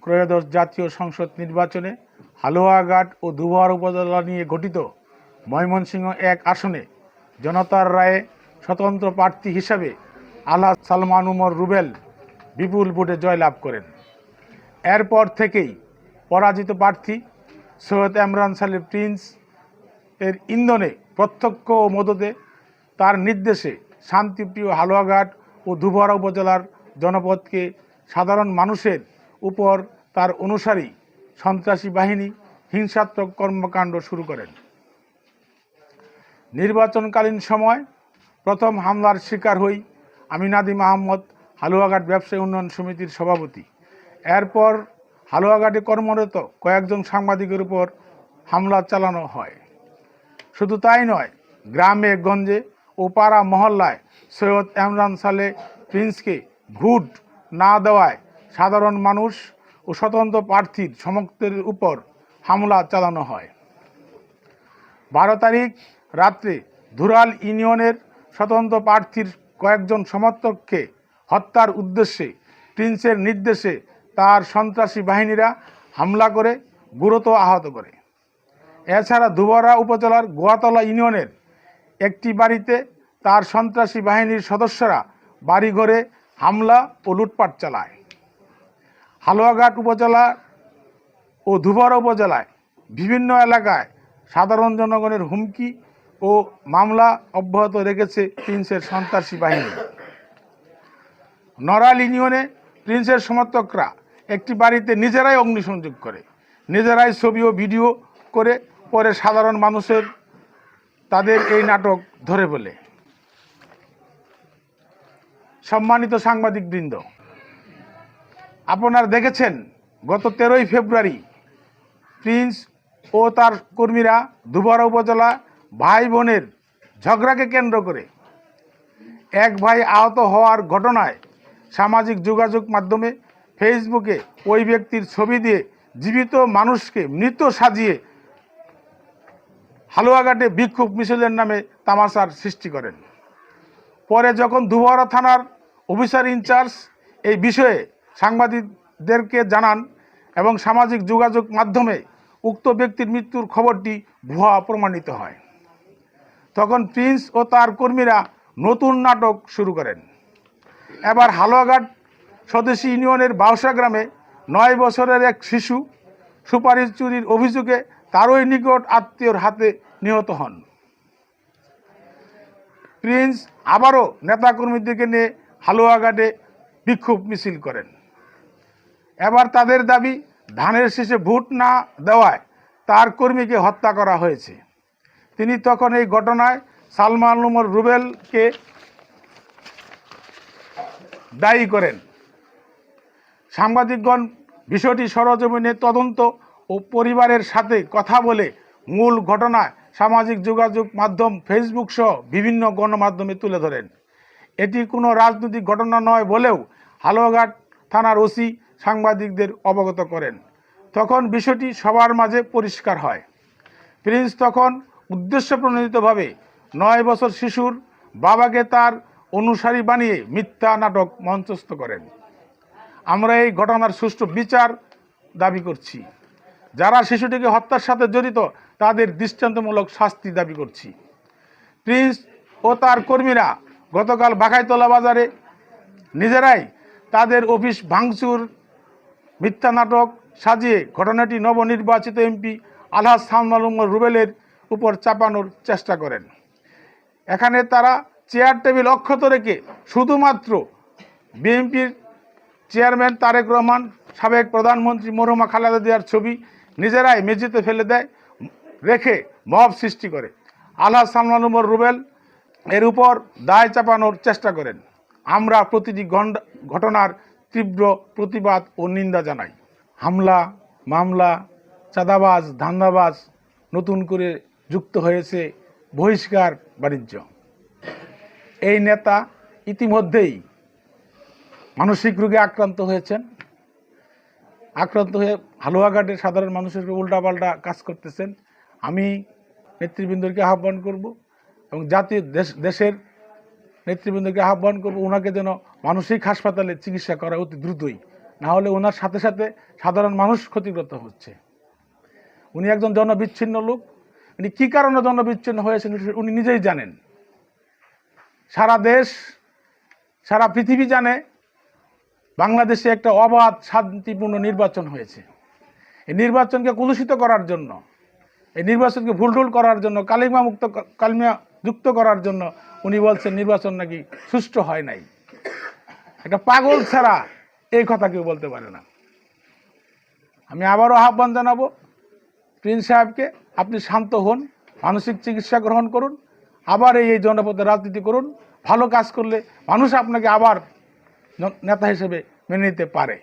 ত্রয়োদশ জাতীয় সংসদ নির্বাচনে হালুয়াঘাট ও ধুবুয়ার উপজেলা নিয়ে গঠিত ময়মনসিংহ 1 আসনে জনতার রায়ে স্বতন্ত্র প্রার্থী হিসাবে আলহাজ সালমান উমর রুবেল বিপুল ভোটে জয়লাভ করেন। এরপর থেকেই পরাজিত প্রার্থী সৈয়দ এমরান সালে প্রিন্স এর ইন্ধনে প্রত্যক্ষ ও মদতে তার নির্দেশে শান্তিপ্রিয় হালুয়াঘাট ও ধুবুয়া উপজেলার জনপদকে সাধারণ মানুষের উপর তার অনুসারী সন্ত্রাসী বাহিনী হিংসাত্মক কর্মকাণ্ড শুরু করেন। নির্বাচনকালীন সময় প্রথম হামলার শিকার হই আমি নাদিম আহমদ, হালুয়াঘাট ব্যবসায়ী উন্নয়ন সমিতির সভাপতি। এরপর হালুয়াঘাটে কর্মরত কয়েকজন সাংবাদিকের উপর হামলা চালানো হয়। শুধু তাই নয়, গ্রামে গঞ্জে ও পাড়া মহল্লায় সৈয়দ এমরান সালে প্রিন্সকে ভোট না দেওয়ায় সাধারণ মানুষ ও স্বতন্ত্র প্রার্থীর সমর্থকদের উপর হামলা চালানো হয়। 12 তারিখ রাত্রে ধুরাল ইউনিয়নের স্বতন্ত্র প্রার্থীর কয়েকজন সমর্থককে হত্যার উদ্দেশ্যে প্রিন্সের নির্দেশে তার সন্ত্রাসী বাহিনীরা হামলা করে গুরুতর আহত করে। এছাড়া ধুবুয়া উপজেলার গোয়াতলা ইউনিয়নের একটি বাড়িতে তার সন্ত্রাসী বাহিনীর সদস্যরা বাড়িঘরে হামলা ও লুটপাট চালায়। হালুয়াঘাট উপজেলা ও ধুবুয়া উপজেলায় বিভিন্ন এলাকায় সাধারণ জনগণের হুমকি ও মামলা অব্যাহত রেখেছে প্রিন্সের সন্ত্রাসী বাহিনী। নড়াল ইউনিয়নে প্রিন্সের সমর্থকরা একটি বাড়িতে নিজেরাই অগ্নিসংযোগ করে, নিজেরাই ছবি ও ভিডিও করে পরে সাধারণ মানুষের তাদের এই নাটক ধরে বলে। সম্মানিত সাংবাদিকবৃন্দ, আপনারা দেখেছেন গত 13ই ফেব্রুয়ারি প্রিন্স ও তার কর্মীরা ধুবুয়া উপজেলা ভাই বোনের ঝগড়াকে কেন্দ্র করে এক ভাই আহত হওয়ার ঘটনায় সামাজিক যোগাযোগ মাধ্যমে ফেসবুকে ওই ব্যক্তির ছবি দিয়ে জীবিত মানুষকে মৃত সাজিয়ে হালুয়াঘাটে বিক্ষোভ মিছিলের নামে তামাশার সৃষ্টি করেন। পরে যখন ধুবুয়া থানার অফিসার ইনচার্জ এই বিষয়ে সাংবাদিকদেরকে জানান এবং সামাজিক যোগাযোগ মাধ্যমে উক্ত ব্যক্তির মৃত্যুর খবরটি ভুয়া প্রমাণিত হয়, তখন প্রিন্স ও তার কর্মীরা নতুন নাটক শুরু করেন। এবার হালুয়াঘাট স্বদেশী ইউনিয়নের বাউসা গ্রামে 9 বছরের এক শিশু সুপারি চুরির অভিযোগে তারই নিকট আত্মীয়র হাতে নিহত হন। প্রিন্স আবারও নেতাকর্মীদেরকে নিয়ে হালুয়াঘাটে বিক্ষোভ মিছিল করেন। এবার তাদের দাবি ধানের শীষে ভোট না দেওয়ায় তার কর্মীকে হত্যা করা হয়েছে। তিনি তখন এই ঘটনায় সালমান উমর রুবেলকে দায়ী করেন। সাংবাদিকগণ বিষয়টি সরেজমিনে তদন্ত ও পরিবারের সাথে কথা বলে মূল ঘটনায় সামাজিক যোগাযোগ মাধ্যম ফেসবুক সহ বিভিন্ন গণমাধ্যমে তুলে ধরেন। এটি কোনো রাজনৈতিক ঘটনা নয় বলেও হালুয়াঘাট থানার ওসি সাংবাদিকদের অবগত করেন। তখন বিষয়টি সবার মাঝে পরিষ্কার হয়। প্রিন্স তখন উদ্দেশ্যপ্রণোদিতভাবে 9 বছর শিশুর বাবাকে তার অনুসারী বানিয়ে মিথ্যা নাটক মঞ্চস্থ করেন। আমরা এই ঘটনার সুষ্ঠু বিচার দাবি করছি। যারা শিশুটিকে হত্যার সাথে জড়িত তাদের দৃষ্টান্তমূলক শাস্তি দাবি করছি। প্রিন্স ও তার কর্মীরা গতকাল বাঘাইতলা বাজারে নিজেরাই তাদের অফিস ভাঙচুর মিথ্যা নাটক সাজিয়ে ঘটনাটি নবনির্বাচিত এমপি আলহাজ সালমান উমর রুবেলের উপর চাপানোর চেষ্টা করেন। এখানে তারা চেয়ার টেবিল অক্ষত রেখে শুধুমাত্র বিএনপির চেয়ারম্যান তারেক রহমান, সাবেক প্রধানমন্ত্রী মরহুমা খালেদা জিয়ার ছবি নিজেরাই মেঝেতে ফেলে দেয়, রেখে মব সৃষ্টি করে আলহাজ সালমান উমর রুবেল এর উপর দায় চাপানোর চেষ্টা করেন। আমরা প্রতিটি ঘটনার তীব্র প্রতিবাদ ও নিন্দা জানাই। হামলা, মামলা, চাঁদাবাজ, ধান্দাবাজ নতুন করে যুক্ত হয়েছে বহিষ্কার বাণিজ্য। এই নেতা ইতিমধ্যেই মানসিক রোগে আক্রান্ত হয়েছেন, আক্রান্ত হয়ে হালুয়াঘাটের সাধারণ মানুষের উল্টাপাল্টা কাজ করতেছেন। আমি নেতৃবৃন্দকে আহ্বান করব এবং জাতীয় দেশের নেতৃবৃন্দকে আহ্বান করব ওনাকে যেন মানসিক হাসপাতালে চিকিৎসা করা অতি দ্রুতই, না হলে ওনার সাথে সাথে সাধারণ মানুষ ক্ষতিগ্রস্ত হচ্ছে। উনি একজন জনবিচ্ছিন্ন লোক। উনি কী কারণে জনবিচ্ছিন্ন হয়েছেন উনি নিজেই জানেন। সারা দেশ, সারা পৃথিবী জানে বাংলাদেশে একটা অবাধ শান্তিপূর্ণ নির্বাচন হয়েছে। এই নির্বাচনকে কলুষিত করার জন্য, এই নির্বাচনকে ভুলটুল করার জন্য, কালিমা যুক্ত করার জন্য উনি বলছেন নির্বাচন নাকি সুষ্ঠু হয় নাই। একটা পাগল ছাড়া এই কথা কেউ বলতে পারে না। আমি আবারও আহ্বান জানাবো প্রিন্স সাহেবকে, আপনি শান্ত হন, মানসিক চিকিৎসা গ্রহণ করুন, আবার এই জনপদে রাজনীতি করুন। ভালো কাজ করলে মানুষ আপনাকে আবার নেতা হিসেবে মেনে নিতে পারে।